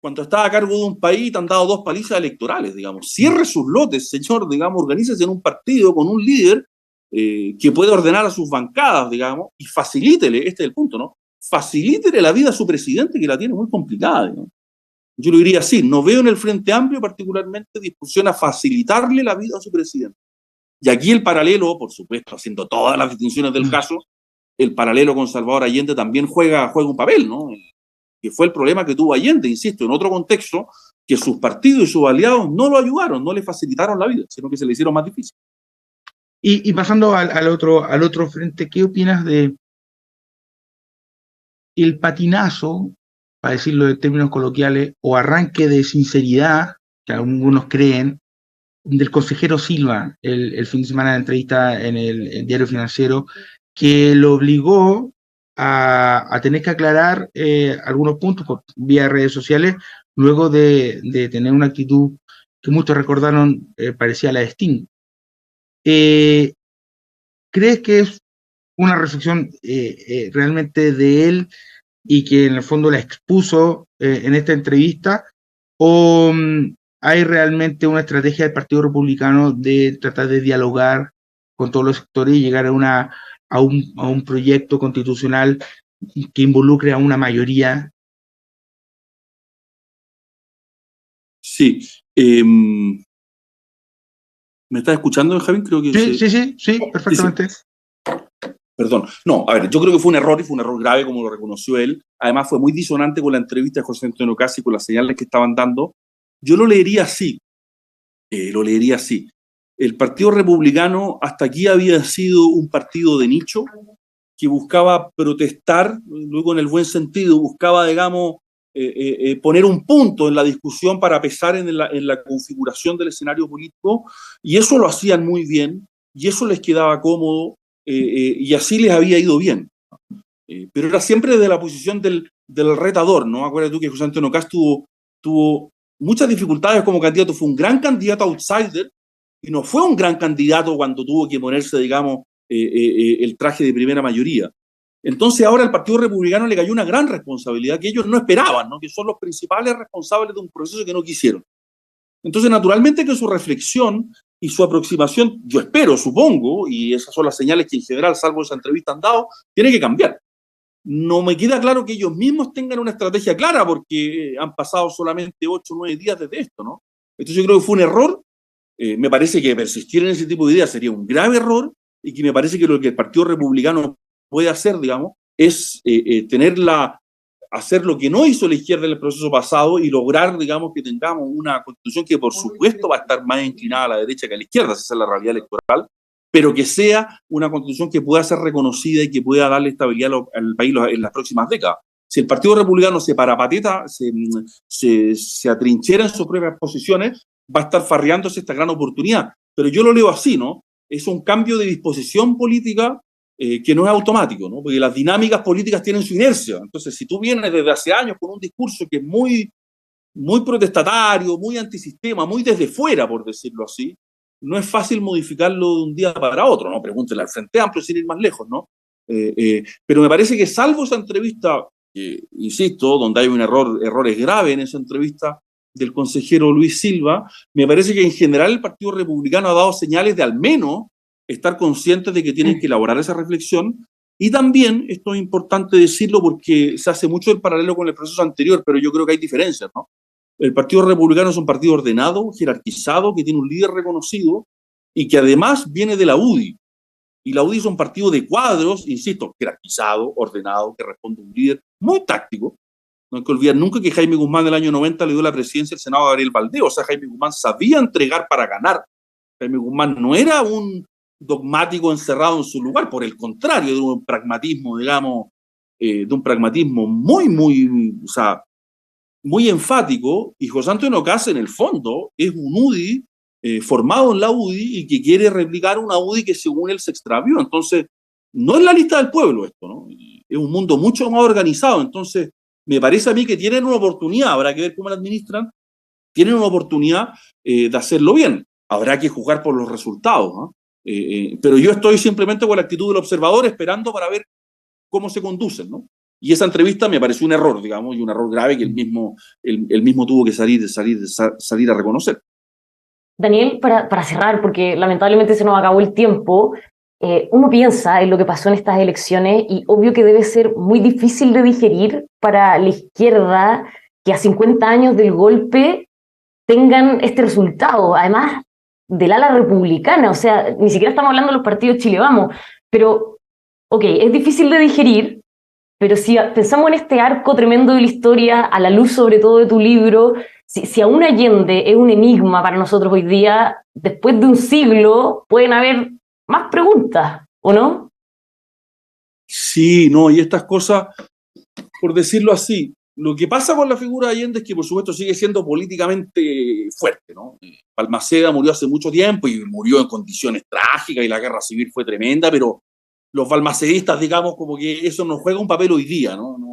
cuando estás a cargo de un país te han dado 2 palizas electorales, digamos. Cierre sus lotes, señor, digamos, organícese en un partido con un líder que puede ordenar a sus bancadas, digamos, y facilítele, este es el punto, ¿no? Facilítele la vida a su presidente, que la tiene muy complicada, digamos. Yo lo diría así, no veo en el Frente Amplio particularmente discusión a facilitarle la vida a su presidente. Y aquí el paralelo, por supuesto, haciendo todas las distinciones del caso, el paralelo con Salvador Allende también juega un papel, ¿no? Que fue el problema que tuvo Allende, insisto, en otro contexto, que sus partidos y sus aliados no lo ayudaron, no le facilitaron la vida, sino que se le hicieron más difícil. Y pasando al otro frente, ¿qué opinas de el patinazo, para decirlo en términos coloquiales, o arranque de sinceridad, que algunos creen, del consejero Silva el fin de semana de entrevista en el Diario Financiero, que lo obligó a tener que aclarar algunos puntos por vía redes sociales, luego de tener una actitud que muchos recordaron parecía la de Sting? ¿Crees que es una reflexión realmente de él y que en el fondo la expuso en esta entrevista, o hay realmente una estrategia del Partido Republicano de tratar de dialogar con todos los sectores y llegar a un proyecto constitucional que involucre a una mayoría? Sí. ¿Me estás escuchando, Javín? Creo que sí, perfectamente. Sí. Perdón. No, a ver, yo creo que fue un error, y fue un error grave, como lo reconoció él. Además, fue muy disonante con la entrevista de José Antonio Casi, con las señales que estaban dando. Yo lo leería así. El Partido Republicano hasta aquí había sido un partido de nicho que buscaba protestar, luego en el buen sentido, buscaba, digamos, poner un punto en la discusión para pesar en la configuración del escenario político, y eso lo hacían muy bien, y eso les quedaba cómodo, y así les había ido bien. Pero era siempre desde la posición del retador, ¿no? Acuérdate tú que José Antonio Cast tuvo muchas dificultades como candidato, fue un gran candidato outsider, y no fue un gran candidato cuando tuvo que ponerse, digamos, el traje de primera mayoría. Entonces ahora al Partido Republicano le cayó una gran responsabilidad que ellos no esperaban, ¿no? Que son los principales responsables de un proceso que no quisieron. Entonces, naturalmente que su reflexión y su aproximación, yo espero, supongo, y esas son las señales que en general, salvo esa entrevista, han dado, tiene que cambiar. No me queda claro que ellos mismos tengan una estrategia clara, porque han pasado solamente 8 o 9 días desde esto, ¿no? Entonces yo creo que fue un error. Me parece que persistir en ese tipo de ideas sería un grave error, y que me parece que lo que el Partido Republicano puede hacer, digamos, es hacer lo que no hizo la izquierda en el proceso pasado y lograr, digamos, que tengamos una constitución que por supuesto va a estar más inclinada a la derecha que a la izquierda, esa es la realidad electoral, pero que sea una constitución que pueda ser reconocida y que pueda darle estabilidad al país en las próximas décadas. Si el Partido Republicano se parapateta, se atrinchera en sus propias posiciones, va a estar farreándose esta gran oportunidad. Pero yo lo leo así, ¿no? Es un cambio de disposición política que no es automático, ¿no? Porque las dinámicas políticas tienen su inercia. Entonces, si tú vienes desde hace años con un discurso que es muy, muy protestatario, muy antisistema, muy desde fuera, por decirlo así, no es fácil modificarlo de un día para otro, ¿no? Pregúntele al Frente Amplio sin ir más lejos, ¿no? Pero me parece que salvo esa entrevista, insisto, donde hay errores graves en esa entrevista del consejero Luis Silva, me parece que en general el Partido Republicano ha dado señales de al menos estar conscientes de que tienen que elaborar esa reflexión Y también, esto es importante decirlo porque se hace mucho el paralelo con el proceso anterior, pero yo creo que hay diferencias, ¿no? El Partido Republicano es un partido ordenado, jerarquizado, que tiene un líder reconocido y que además viene de la UDI. Y la UDI es un partido de cuadros, insisto, jerarquizado, ordenado, que responde a un líder muy táctico. No hay que olvidar nunca que Jaime Guzmán del año 90 le dio la presidencia del Senado a Gabriel Valdés. O sea, Jaime Guzmán sabía entregar para ganar. Jaime Guzmán no era un dogmático encerrado en su lugar, por el contrario, de un pragmatismo, digamos, de un pragmatismo o sea, muy enfático. Y José Antonio Caz, en el fondo, es un UDI formado en la UDI y que quiere replicar una UDI que según él se extravió. Entonces, no es la lista del pueblo esto, ¿no? Es un mundo mucho más organizado. Entonces, me parece a mí que tienen una oportunidad, habrá que ver cómo la administran, tienen una oportunidad de hacerlo bien. Habrá que jugar por los resultados, ¿no? Pero yo estoy simplemente con la actitud del observador esperando para ver cómo se conducen, ¿no? Y esa entrevista me pareció un error, digamos, y un error grave que él mismo tuvo que salir a reconocer. Daniel, para cerrar, porque lamentablemente se nos acabó el tiempo, uno piensa en lo que pasó en estas elecciones y obvio que debe ser muy difícil de digerir para la izquierda que a 50 años del golpe tengan este resultado, además del ala republicana, o sea, ni siquiera estamos hablando de los partidos Chile Vamos, pero, ok, es difícil de digerir, pero si pensamos en este arco tremendo de la historia, a la luz sobre todo de tu libro, si aún Allende es un enigma para nosotros hoy día, después de un siglo pueden haber más preguntas, ¿o no? Sí, no, y estas cosas, por decirlo así, lo que pasa con la figura de Allende es que por supuesto sigue siendo políticamente fuerte, ¿no? Balmaceda murió hace mucho tiempo y murió en condiciones trágicas y la guerra civil fue tremenda, pero los balmacedistas, digamos, como que eso no juega un papel hoy día, ¿no? No.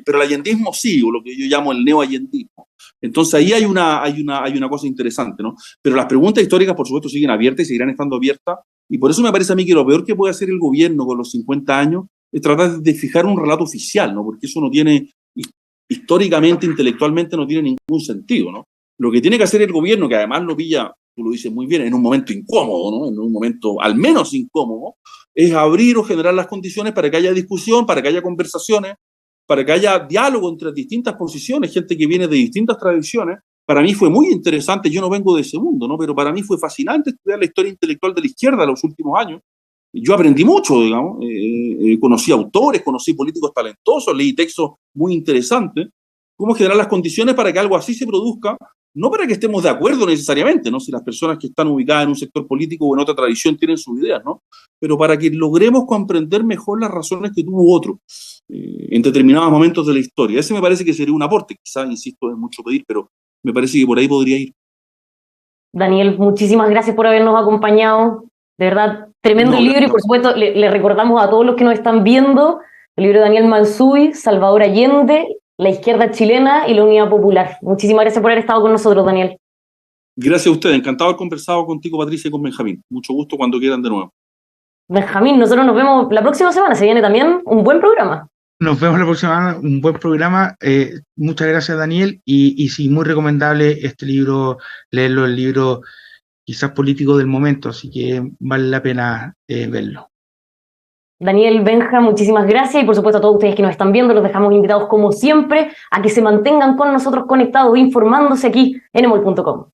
Pero el allendismo sí, o lo que yo llamo el neoallendismo. Entonces ahí hay una cosa interesante, ¿no? Pero las preguntas históricas, por supuesto, siguen abiertas y seguirán estando abiertas, y por eso me parece a mí que lo peor que puede hacer el gobierno con los 50 años es tratar de fijar un relato oficial, ¿no? Porque eso no tiene, históricamente, intelectualmente, no tiene ningún sentido, ¿no? Lo que tiene que hacer el gobierno, que además lo pilla, tú lo dices muy bien, en un momento incómodo, ¿no? En un momento al menos incómodo, es abrir o generar las condiciones para que haya discusión, para que haya conversaciones, para que haya diálogo entre distintas posiciones, gente que viene de distintas tradiciones. Para mí fue muy interesante, yo no vengo de ese mundo, ¿no? Pero para mí fue fascinante estudiar la historia intelectual de la izquierda en los últimos años. Yo aprendí mucho, digamos, conocí autores, conocí políticos talentosos, leí textos muy interesantes. Cómo generar las condiciones para que algo así se produzca, no para que estemos de acuerdo necesariamente, ¿no? Si las personas que están ubicadas en un sector político o en otra tradición tienen sus ideas, ¿no? Pero para que logremos comprender mejor las razones que tuvo otro en determinados momentos de la historia. Ese me parece que sería un aporte, quizás, insisto, es mucho pedir, pero me parece que por ahí podría ir. Daniel, muchísimas gracias por habernos acompañado. De verdad, tremendo el libro, y por supuesto le recordamos a todos los que nos están viendo el libro de Daniel Mansuy, Salvador Allende, la izquierda chilena y la unidad popular. Muchísimas gracias por haber estado con nosotros, Daniel. Gracias a ustedes, encantado de haber conversado contigo, Patricia, y con Benjamín. Mucho gusto cuando quieran de nuevo. Benjamín, nosotros nos vemos la próxima semana, se viene también un buen programa. Nos vemos la próxima semana, un buen programa. Muchas gracias, Daniel, y sí, muy recomendable este libro, leerlo, el libro quizás político del momento, así que vale la pena verlo. Daniel, Benja, muchísimas gracias, y por supuesto a todos ustedes que nos están viendo, los dejamos invitados como siempre a que se mantengan con nosotros conectados, informándose aquí en emol.com.